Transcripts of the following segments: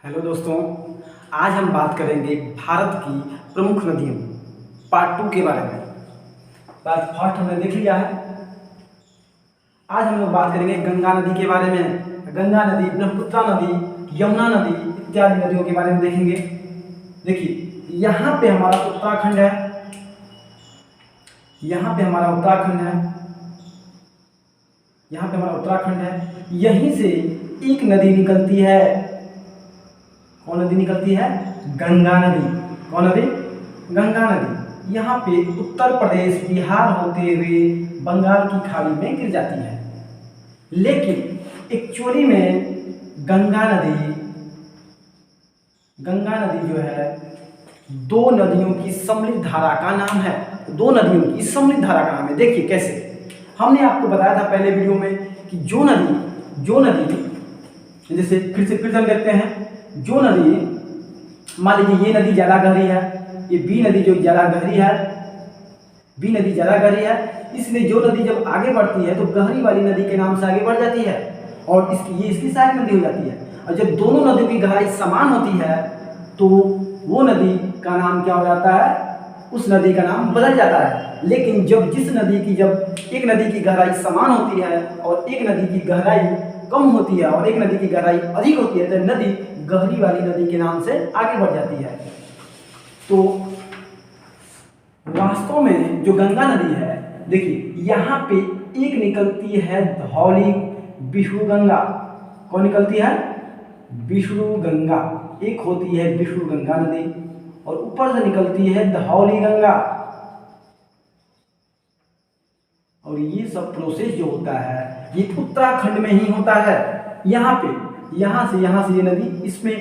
Hello दोस्तों, आज हम बात करेंगे भारत की प्रमुख नदियों पार्ट 2 के बारे में। बात फर्स्ट हमने देख लिया है। आज हम लोग बात करेंगे गंगा नदी के बारे में। गंगा नदी, ब्रह्मपुत्र नदी, यमुना नदी इत्यादि नदियों के बारे में देखेंगे। देखिए, यहाँ पे हमारा उत्तराखंड है, यहाँ पे हमारा उत्तराखंड है, यहाँ पे हमारा उत्तराखंड है। यहीं से एक नदी निकलती है। कौन नदी निकलती है? गंगा नदी। कौन नदी? गंगा नदी। यहाँ पे उत्तर प्रदेश, बिहार होते हुए बंगाल की खाड़ी में गिर जाती है। लेकिन एक्चुअली में गंगा नदी जो है दो नदियों की सम्मिलित धारा का नाम है। दो नदियों की सम्मिलित धारा का नाम है। देखिए कैसे। हमने आपको बताया था पहले वीडियो में कि जो नदी जैसे फिर से हम देखते हैं। जो नदी, मान लीजिए ये नदी ज़्यादा गहरी है, ये बी नदी जो ज़्यादा गहरी है, बी नदी ज़्यादा गहरी है, इसलिए जो नदी जब आगे बढ़ती है तो गहरी वाली नदी के नाम से आगे बढ़ जाती है और इसकी सहायक नदी हो जाती है। और जब दोनों नदियों की गहराई समान होती है तो वो नदी का नाम क्या हो जाता है? उस नदी का नाम बदल जाता है। लेकिन जब एक नदी की गहराई समान होती है और एक नदी की गहराई कम होती है और एक नदी की गहराई अधिक होती है तो नदी गहरी वाली नदी के नाम से आगे बढ़ जाती है। तो वास्तव में जो गंगा नदी है, देखिए यहाँ पे एक निकलती है धौली विष्णु गंगा। कौन निकलती है? विष्णु गंगा। एक होती है विष्णु गंगा नदी और ऊपर से निकलती है धौली गंगा। और ये सब प्रोसेस जो होता है ये उत्तराखंड में ही होता है। यहाँ से ये नदी, इसमें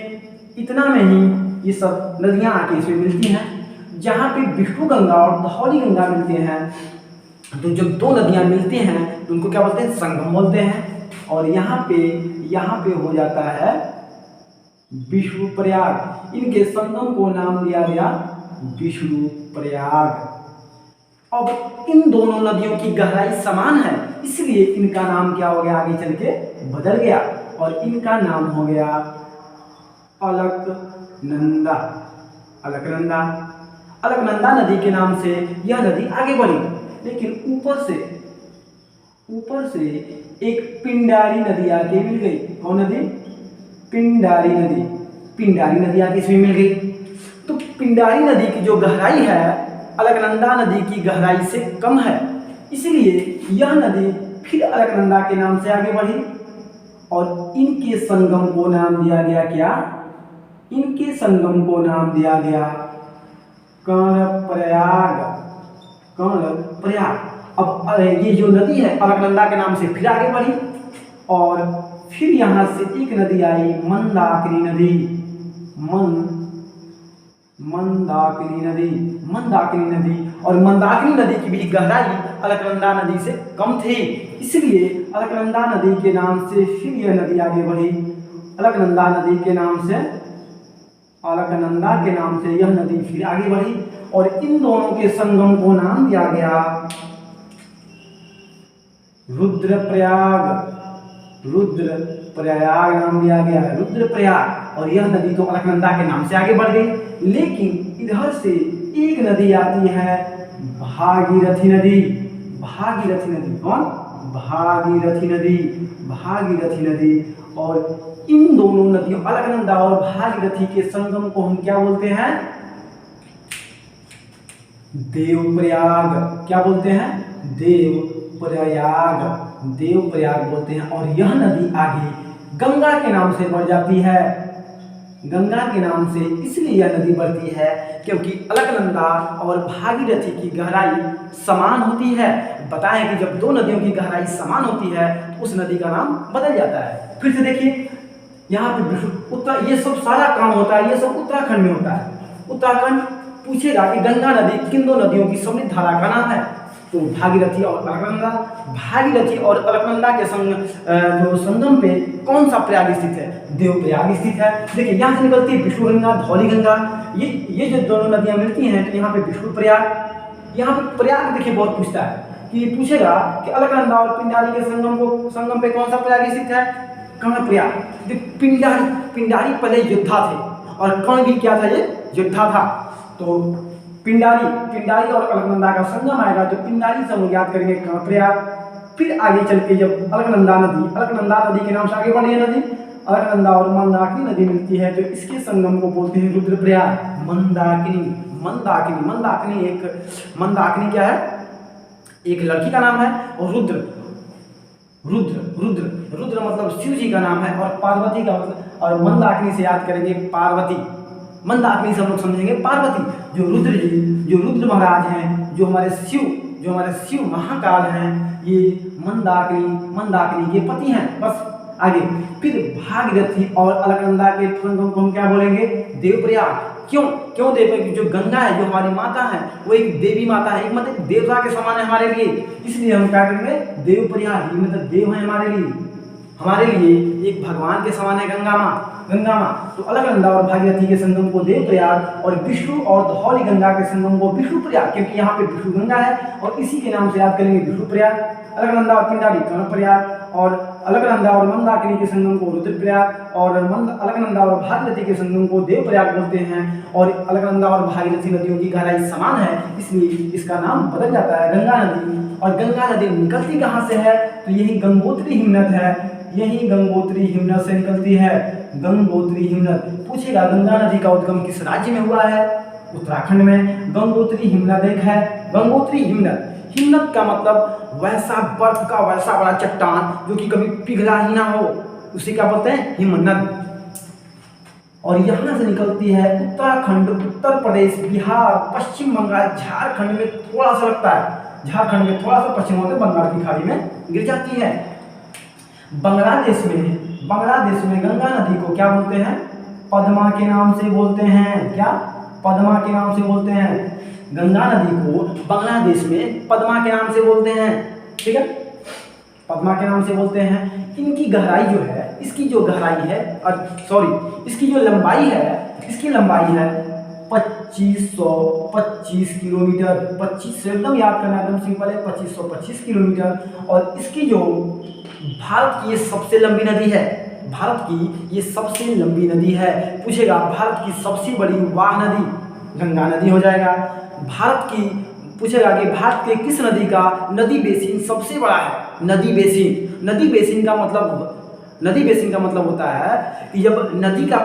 इतना में ही ये सब नदियाँ आके इसमें मिलती हैं। जहाँ पे विष्णु गंगा और धौली गंगा मिलते हैं तो जब दो नदियाँ मिलती हैं तो उनको क्या बोलते हैं? संगम बोलते हैं। और यहाँ पे हो जाता है विष्णु प्रयाग। इनके संगम को नाम दिया गया विष्णु प्रयाग। अब इन दोनों नदियों की गहराई समान है, इसलिए इनका नाम क्या हो गया? आगे चल के बदल गया और इनका नाम हो गया अलकनंदा। अलकनंदा नदी के नाम से यह नदी आगे बढ़ी। लेकिन ऊपर से एक पिंडारी नदी आके मिल गई। कौन नदी? पिंडारी नदी आके इसमें मिल गई। तो पिंडारी नदी की जो गहराई है अलकनंदा नदी की गहराई से कम है, इसलिए यह नदी फिर अलकनंदा के नाम से आगे बढ़ी और इनके संगम को नाम दिया गया क्या? इनके संगम को नाम दिया गया कर्णप्रयाग। अब ये जो नदी है अलकनंदा के नाम से फिर आगे बढ़ी और फिर यहाँ से एक नदी आई मंदाकिनी नदी। और मंदाकिनी नदी की भी गहराई अलकनंदा नदी से कम थी, इसलिए अलकनंदा नदी के नाम से फिर यह नदी आगे बढ़ी। अलकनंदा के नाम से यह नदी फिर आगे बढ़ी और इन दोनों के संगम को नाम दिया गया रुद्रप्रयाग नाम दिया गया है, रुद्रप्रयाग। और यह नदी तो अलकनंदा के नाम से आगे बढ़ गई। लेकिन इधर से एक नदी आती है भागीरथी नदी। कौन? भागीरथी नदी। और इन दोनों नदियों अलकनंदा और भागीरथी के संगम को हम क्या बोलते हैं? देवप्रयाग। क्या बोलते हैं? देवप्रयाग बोलते हैं। और यह नदी आगे गंगा के नाम से बढ़ जाती है। गंगा के नाम से इसलिए यह नदी बढ़ती है क्योंकि अलकनंदा और भागीरथी की गहराई समान होती है। बताएं कि जब दो नदियों की गहराई समान होती है तो उस नदी का नाम बदल जाता है। फिर से देखिए, यहाँ पे ये सब सारा काम होता है, ये सब उत्तराखंड में होता है। उत्तराखंड पूछेगा कि गंगा नदी किन दो नदियों की सम्मिलित धारा का नाम है? तो भागीरथी और अलकनंदा के जो संगम पे कौन सा प्रयाग स्थित है? देवप्रयाग स्थित है। देखिए यहाँ से निकलती है विष्णु गंगा, धौली गंगा। ये जो दोनों नदियाँ मिलती हैं तो यहाँ पे विष्णु प्रयाग। यहाँ पे प्रयाग देखिए बहुत पूछता है कि पूछेगा कि अलकनंदा और पिंडारी के संगम पे कौन सा प्रयाग स्थित है? कर्णप्रयाग। पिंडारी, पिंडारी पहले योद्धा थे और कर्ण भी क्या था, ये योद्धा था। तो पिंडारी, पिंडारी और अलकनंदा का संगम आएगा तो पिंडारी से हम याद करेंगे कर्णप्रयाग। फिर आगे चल के जब अलकनंदा नदी, अलकनंदा नदी के नाम से आगे बढ़ी है नदी, अलकनंदा और मंदाकिनी नदी मिलती है तो इसके संगम को बोलते हैं रुद्रप्रयाग। मंदाकिनी, मंदाकिनी, मंदाकिनी एक, मंदाकिनी क्या है, एक लड़की का नाम है। और रुद्र, रुद्र, रुद्र, रुद्र मतलब शिव जी का नाम है। और पार्वती का मतलब, और मंदाकिनी से याद करेंगे पार्वती। मंदाकिनी से हम लोग समझेंगे पार्वती। जो रुद्र जी, जो रुद्र महाराज हैं, जो हमारे शिव महाकाल हैं, ये मंदाकिनी, मंदाकिनी के पति हैं। बस आगे फिर भागीरथी और अलकनंदा के संगम को हम क्या बोलेंगे, देवप्रयाग। क्यों, क्यों देवप्रयाग? जो गंगा है, जो हमारी माता है, वो एक देवी माता है, एक मतलब देवता के समान है हमारे लिए, इसलिए हम क्या करेंगे, देवप्रयाग। मतलब देव है हमारे लिए, हमारे लिए एक भगवान के समान है गंगा माँ, गंगा माँ। तो अलकनंदा और भागीरथी के संगम को देवप्रयाग और विष्णु और धौली गंगा के संगम को विष्णुप्रयाग, क्योंकि यहाँ पे विष्णु गंगा है और इसी के नाम से याद करेंगे विष्णुप्रयाग। अलकनंदा और पिंडारी कर्णप्रयाग, और अलकनंदा और मंदाकिनी के संगम को रुद्रप्रयाग, और अलकनंदा और भागीरथी के संगम को देवप्रयाग बोलते हैं। और अलकनंदा और भागीरथी नदियों की गहराई समान है, इसलिए इसका नाम बदल जाता है गंगा नदी। और गंगा नदी निकलती कहाँ से है, तो यही गंगोत्री हिमनद है, यही गंगोत्री हिमनद से निकलती है, गंगोत्री हिमनद। पूछेगा गंगा नदी का उद्गम किस राज्य में हुआ है, उत्तराखंड में गंगोत्री हिमनद एक है। गंगोत्री हिमनद, हिमनद का मतलब वैसा बर्फ का वैसा बड़ा चट्टान जो कि कभी पिघला ही ना हो, उसे क्या बोलते हैं, हिमनद। और यहाँ से निकलती है उत्तराखंड, उत्तर प्रदेश, बिहार, पश्चिम बंगाल, झारखंड में थोड़ा सा लगता है, झारखंड में थोड़ा सा पश्चिम होते बंगाल की खाड़ी में गिर जाती है। बांग्लादेश में गंगा नदी को क्या बोलते हैं, पद्मा के नाम से बोलते हैं। क्या, पद्मा के नाम से बोलते हैं। गंगा नदी को बांग्लादेश में पद्मा के नाम से बोलते हैं, ठीक है, पद्मा के नाम से बोलते हैं। इनकी गहराई जो है, इसकी जो गहराई है, इसकी जो लंबाई है, इसकी लंबाई है 2525 किलोमीटर। 25 से एकदम याद करना, एकदम सिंपल है, 2525 किलोमीटर। और इसकी जो भारत की ये सबसे लंबी नदी है, भारत की ये सबसे लंबी नदी है। पूछेगा भारत की सबसे बड़ी वाह नदी, गंगा नदी हो जाएगा। भारत की पूछेगा कि भारत के किस नदी का नदी बेसिन सबसे बड़ा है, नदी बेसिन। नदी बेसिन का मतलब होता है कि जब नदी का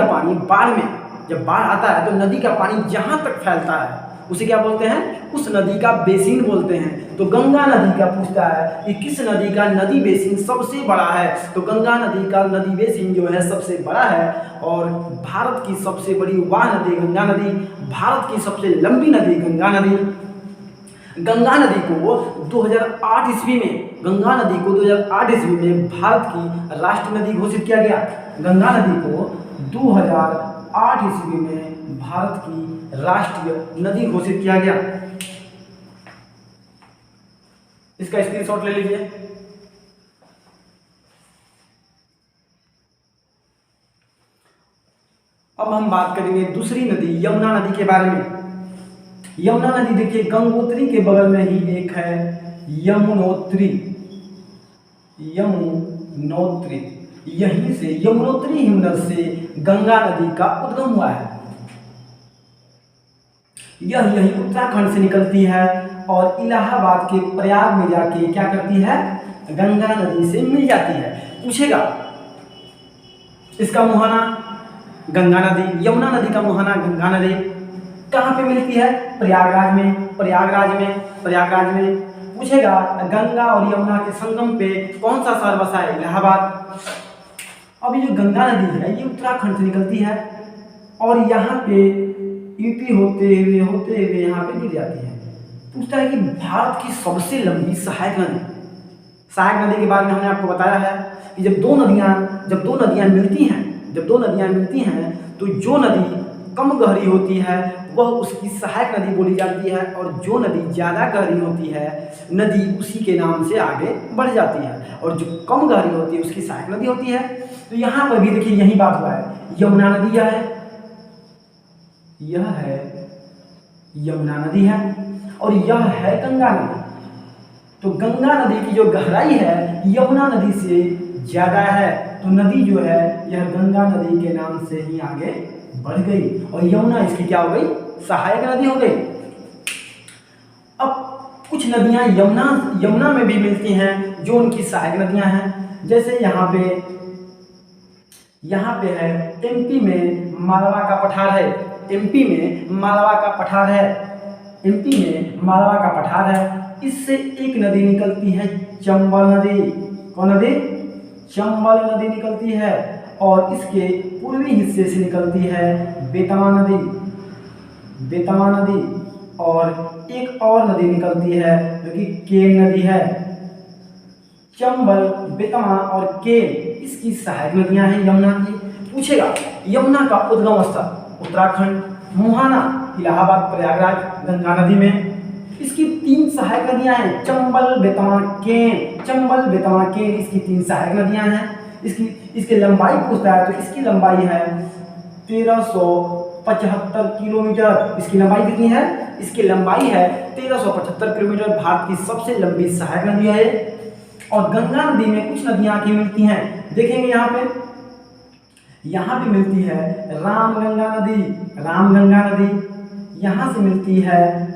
पानी जब बाढ़ आता है तो नदी का पानी जहाँ तक फैलता है उसे क्या बोलते हैं, उस नदी का बेसिन बोलते हैं। तो गंगा नदी का पूछता है कि किस नदी का नदी बेसिन सबसे बड़ा है, तो गंगा नदी का नदी बेसिन जो है सबसे बड़ा है। और भारत की सबसे बड़ी वाह नदी गंगा नदी, भारत की सबसे लंबी नदी गंगा नदी। गंगा नदी को 2008 ईस्वी में भारत की राष्ट्रीय नदी घोषित किया गया। गंगा नदी को 2008 ईस्वी में भारत की राष्ट्रीय नदी घोषित किया गया। इसका स्क्रीनशॉट ले लीजिए। अब हम बात करेंगे दूसरी नदी यमुना नदी के बारे में। यमुना नदी देखिए गंगोत्री के बगल में ही एक है यमुनोत्री। यहीं से यमुनोत्री हिमनद से गंगा नदी का उद्गम हुआ है। यह यही उत्तराखंड से निकलती है और इलाहाबाद के प्रयाग में जाके क्या करती है, गंगा नदी से मिल जाती है। पूछेगा इसका मुहाना गंगा नदी, यमुना नदी का मुहाना गंगा नदी कहाँ पे मिलती है, प्रयागराज में। पूछेगा गंगा और यमुना के संगम पे कौन सा शहर बसा है, इलाहाबाद। अब ये जो गंगा नदी है ये उत्तराखंड से निकलती है और यहाँ पे यूपी होते हुए यहाँ पे गिर जाती है। पूछता है कि भारत की सबसे लंबी सहायक नदी के बारे में हमने आपको बताया है कि जब दो नदियाँ मिलती हैं तो जो नदी कम गहरी होती है वह उसकी सहायक नदी बोली जाती है, और जो नदी ज़्यादा गहरी होती है नदी उसी के नाम से आगे बढ़ जाती है, और जो कम गहरी होती है उसकी सहायक नदी होती है। तो यहाँ पर भी देखिए यही बात हुआ है, यमुना नदी यह है यमुना नदी है और यह है गंगा नदी। तो गंगा नदी की जो गहराई है यमुना नदी से ज़्यादा है, तो नदी जो है यह गंगा नदी के नाम से ही आगे बढ़ गई और यमुना इसकी क्या हो गई, सहायक नदी हो गई। अब कुछ नदियां यमुना में भी मिलती हैं जो उनकी सहायक नदियां हैं। जैसे यहाँ पे है एमपी में मालवा का पठार है, एमपी में मालवा का पठार है, एमपी में मालवा का पठार है। इससे एक नदी निकलती है चंबल नदी। कौन नदी, चंबल नदी निकलती है और इसके पूर्वी हिस्से से निकलती है बेतवा नदी, बेतवा नदी। और एक और नदी निकलती है जो कि केन नदी है। चंबल, बेतवा और केन इसकी सहायक नदियां हैं यमुना की। पूछेगा यमुना का उद्गम स्थल उत्तराखंड, मुहाना इलाहाबाद प्रयागराज गंगा नदी में। इसकी 3 सहायक नदियां हैं चंबल, बेतवा, केन। चंबल, बेतवा, केन इसकी 3 सहायक नदियां हैं। इसकी लंबाई पूछता है तो इसकी लंबाई है 1375 किलोमीटर। इसकी लंबाई कितनी है, इसकी लंबाई है 1375 किलोमीटर। भारत की सबसे लंबी सहायक नदी है। और गंगा नदी में कुछ नदियां आके मिलती हैं, देखेंगे यहाँ पे मिलती है रामगंगा नदी, रामगंगा नदी यहाँ से मिलती है,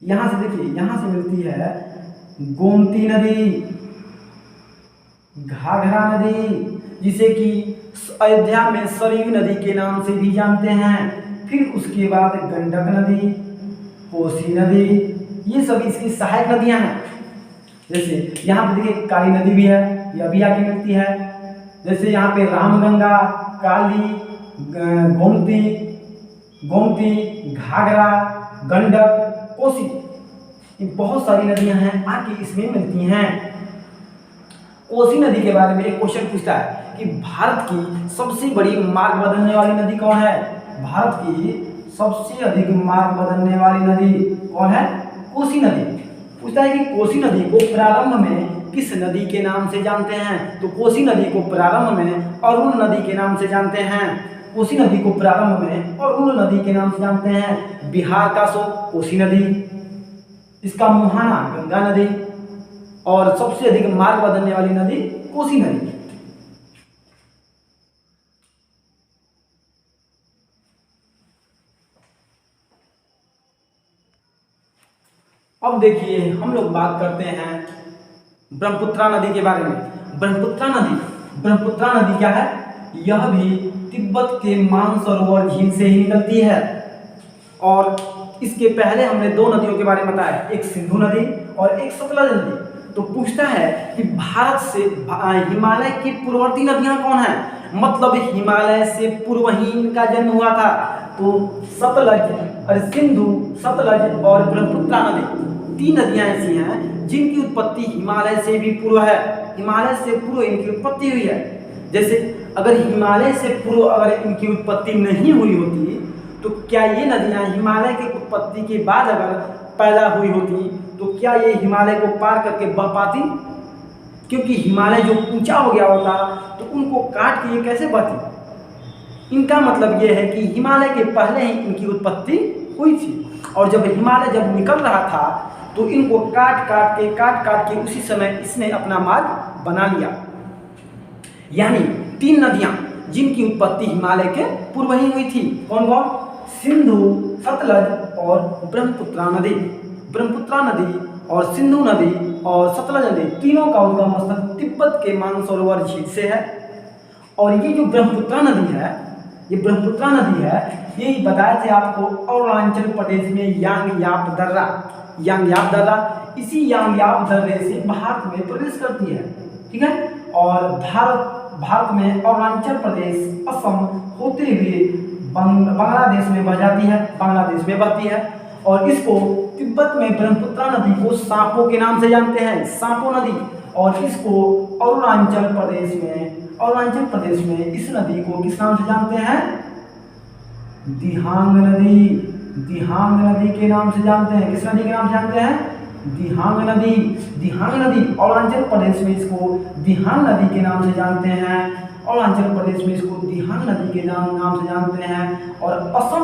यहाँ से देखिए यहाँ से मिलती है गोमती नदी, घाघरा नदी जिसे कि अयोध्या में सरयू नदी के नाम से भी जानते हैं। फिर उसके बाद गंडक नदी, कोसी नदी, ये सब इसकी सहायक नदियां हैं। जैसे यहाँ पे देखिए काली नदी भी है, यह भी आके मिलती है। जैसे यहाँ पे रामगंगा, काली, गोमती, घाघरा, गंडक, कोसी, ये बहुत सारी नदियां हैं आके इसमें मिलती हैं। कोसी नदी के बारे में एक क्वेश्चन पूछता है कि भारत की सबसे बड़ी मार्ग बदलने वाली नदी कौन है। भारत की सबसे अधिक मार्ग बदलने वाली नदी कौन है, कोसी नदी। पूछता है कि कोसी नदी को प्रारंभ में किस नदी के नाम से जानते हैं। तो कोसी नदी को प्रारंभ में अरुण नदी के नाम से जानते हैं। कोसी नदी को प्रारंभ में अरुण नदी के नाम से जानते हैं। बिहार का कोसी नदी, इसका मुहाना गंगा नदी और सबसे अधिक मार्ग बदलने वाली नदी कोसी नदी। अब देखिए हम लोग बात करते हैं ब्रह्मपुत्रा नदी के बारे में। ब्रह्मपुत्रा नदी क्या है, यह भी तिब्बत के मानसरोवर झील से ही निकलती है। और इसके पहले हमने 2 नदियों के बारे में बताया, एक सिंधु नदी और एक सतलज नदी। तो पूछता है कि भारत से हिमालय की पूर्ववर्ती नदियां कौन है, मतलब हिमालय से पूर्व ही इनका जन्म हुआ था। तो सतलज और सिंधु, सतलज और ब्रह्मपुत्रा नदी 3 नदियां ऐसी हैं जिनकी उत्पत्ति हिमालय से भी पूर्व है, हिमालय से पूर्व इनकी उत्पत्ति हुई है। जैसे अगर हिमालय से पूर्व अगर इनकी उत्पत्ति नहीं हुई होती तो क्या ये नदियां हिमालय की उत्पत्ति के बाद अगर पैदा हुई होती तो क्या ये हिमालय को पार करके बह पाती, क्योंकि हिमालय जो ऊंचा हो गया होता तो उनको काट के ये कैसे बहती। इनका मतलब ये है कि हिमालय के पहले ही इनकी उत्पत्ति हुई थी और जब हिमालय जब निकल रहा था तो इनको काट काट के उसी समय इसने अपना मार्ग बना लिया। यानी 3 नदियां जिनकी उत्पत्ति हिमालय के पूर्व ही हुई थी, कौन कौन, सिंधु, सतलज और ब्रह्मपुत्रा नदी। ब्रह्मपुत्रा नदी और सिंधु नदी और सतलज नदी तीनों का उद्गम स्थल तिब्बत के मानसरोवर झील से है। और ये जो ब्रह्मपुत्रा नदी है, ये ब्रह्मपुत्रा नदी है, ये बताए थे आपको अरुणाचल प्रदेश में यांगयाप दर्रा, इसी यांगयाप दर्रे से भारत में प्रवेश करती है, ठीक है। और भारत में अरुणाचल प्रदेश, असम होते हुए बांग्लादेश में बह जाती है, बांग्लादेश में बहती है। और इसको तिब्बत में ब्रह्मपुत्रा नदी को सांपो के नाम से जानते हैं, सांपो नदी। और इसको अरुणाचल प्रदेश में इस नदी को किस नाम से जानते हैं, दिहांग नदी के नाम से जानते हैं। किस नदी के नाम से जानते हैं, दिहांग नदी। अरुणाचल प्रदेश में इसको दिहांग नदी के नाम से जानते हैं। अरुणाचल प्रदेश में इसको दिहांग नदी के नाम से जानते हैं। और असम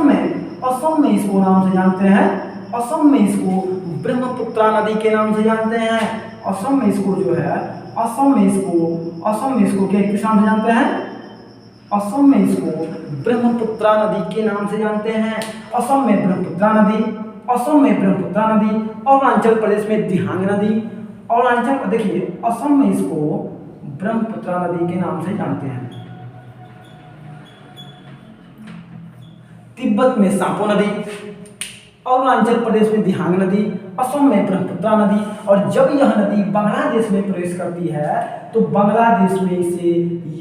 में इसको नाम से जानते हैं, असम में इसको ब्रह्मपुत्रा नदी के नाम से जानते हैं। असम में इसको जो है असम में इसको क्या किस नाम से जानते हैं? असम में इसको ब्रह्मपुत्रा नदी के नाम से जानते हैं। असम में ब्रह्मपुत्रा नदी, असम में ब्रह्मपुत्रा नदी, अरुणाचल प्रदेश में दिहांग नदी, अरुणाचल देखिए असम में इसको ब्रह्मपुत्रा नदी के नाम से जानते हैं। तिब्बत में सांपो नदी, अरुणाचल प्रदेश में दिहांग नदी, असम में ब्रह्मपुत्रा नदी। और जब यह नदी बांग्लादेश में प्रवेश करती है तो बांग्लादेश में इसे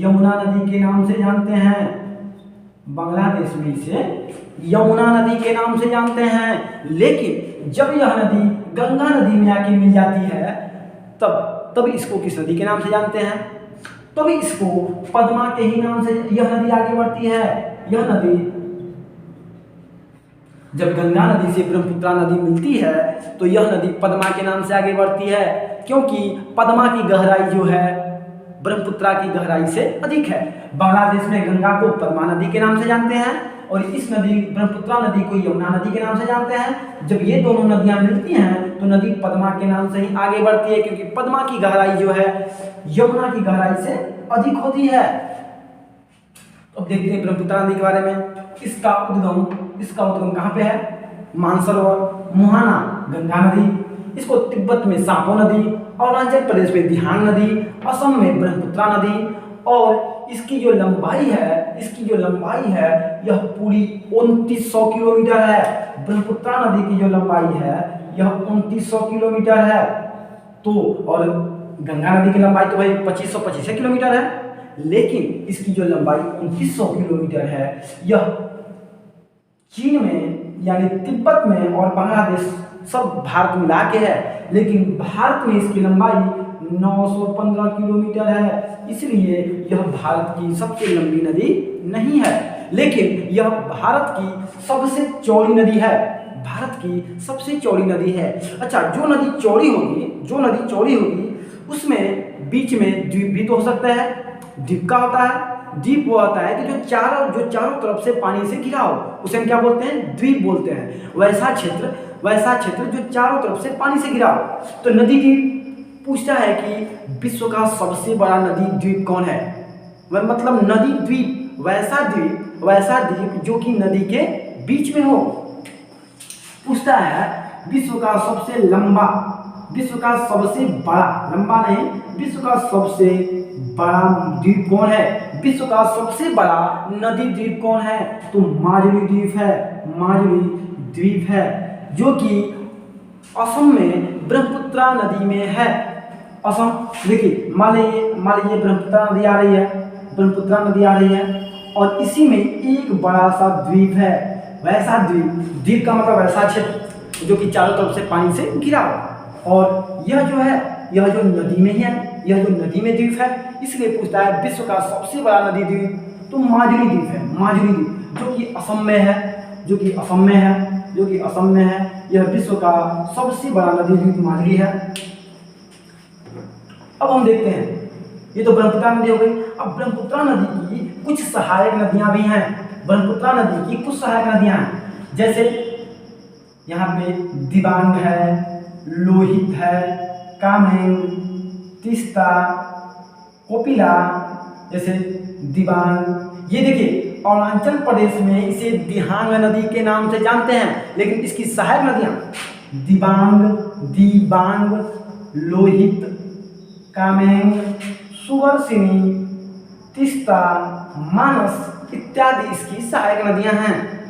यमुना नदी के नाम से जानते हैं। बांग्लादेश में इसे यमुना नदी के नाम से जानते हैं। लेकिन जब यह नदी गंगा नदी में आके मिल जाती है तब इसको किस नदी के नाम से जानते हैं? तब इसको पद्मा के ही नाम से यह नदी आगे बढ़ती है। यह नदी जब गंगा नदी से ब्रह्मपुत्रा नदी मिलती है तो यह नदी पद्मा के नाम से आगे बढ़ती है, क्योंकि पद्मा की गहराई जो है ब्रह्मपुत्रा की गहराई से अधिक है। बांग्लादेश में गंगा को पद्मा नदी के नाम से जानते हैं और इस नदी ब्रह्मपुत्रा नदी को यमुना नदी के नाम से जानते हैं। जब ये दोनों नदियां मिलती हैं तो नदी पद्मा के नाम से ही आगे बढ़ती है, क्योंकि पद्मा की गहराई जो है यमुना की गहराई से अधिक होती है। अब देखते हैं ब्रह्मपुत्रा नदी के बारे में। इसका उद्गम कहाँ पे है? मानसरोवर, मुहाना गंगा नदी, इसको तिब्बत में सांपो नदी, अरुणाचल प्रदेश में दिहांग नदी, असम में ब्रह्मपुत्रा नदी। और इसकी जो लंबाई है यह पूरी 2900 किलोमीटर है। ब्रह्मपुत्रा नदी की जो लंबाई है यह 2900 किलोमीटर है। तो और गंगा नदी की लंबाई तो भाई 2525 किलोमीटर है, लेकिन इसकी जो लंबाई 2900 किलोमीटर है यह चीन में यानी तिब्बत में और बांग्लादेश सब भारत मिला के है, लेकिन भारत में इसकी लंबाई 915 किलोमीटर है। इसलिए यह भारत की सबसे लंबी नदी नहीं है, लेकिन यह भारत की सबसे चौड़ी नदी है। भारत की सबसे चौड़ी नदी है। अच्छा, जो नदी चौड़ी होगी उसमें बीच में द्वीप भी तो हो सकता है। द्वीप का होता है, द्वीप वो आता है कि जो चारों तरफ से पानी से घिरा हो, उसे हम क्या बोलते हैं? द्वीप बोलते हैं। वैसा क्षेत्र जो चारों तरफ से पानी से घिरा हो। तो नदी द्वीप पूछता है कि विश्व का सबसे बड़ा नदी द्वीप कौन है? मतलब नदी द्वीप, वैसा द्वीप जो कि नदी के बीच में हो। पूछता है विश्व का सबसे लंबा, विश्व का सबसे बड़ा, लंबा नहीं, विश्व का सबसे बड़ा द्वीप कौन है? विश्व का सबसे बड़ा नदी द्वीप कौन है? तो माजुली द्वीप है, जो कि असम में ब्रह्मपुत्रा नदी में है। असम देखिए, मान लीजिए ब्रह्मपुत्रा नदी आ रही है और इसी में एक बड़ा सा द्वीप है। वैसा द्वीप का मतलब वैसा क्षेत्र जो कि चारों तरफ से पानी से घिरा हो। और यह जो नदी में है, यह जो नदी में द्वीप है, इसलिए पूछता है विश्व का सबसे बड़ा नदी द्वीप। तो माजुली द्वीप है, जो कि असम में है। यह विश्व का सबसे बड़ा नदी द्वीप माजुली है। अब हम देखते हैं, ये तो ब्रह्मपुत्रा नदी हो गई। अब ब्रह्मपुत्रा नदी की कुछ सहायक नदियां भी हैं। जैसे यहाँ पे दिबांग है, लोहित है, कामेंग, तीस्ता, कोपिला, जैसे दिबांग। ये देखिए अरुणाचल प्रदेश में इसे दिहांग नदी के नाम से जानते हैं, लेकिन इसकी सहायक नदियां दिबांग, लोहित, कामेंग, सुवर्सिनी, तीस्ता, मानस इत्यादि इसकी सहायक नदियां हैं।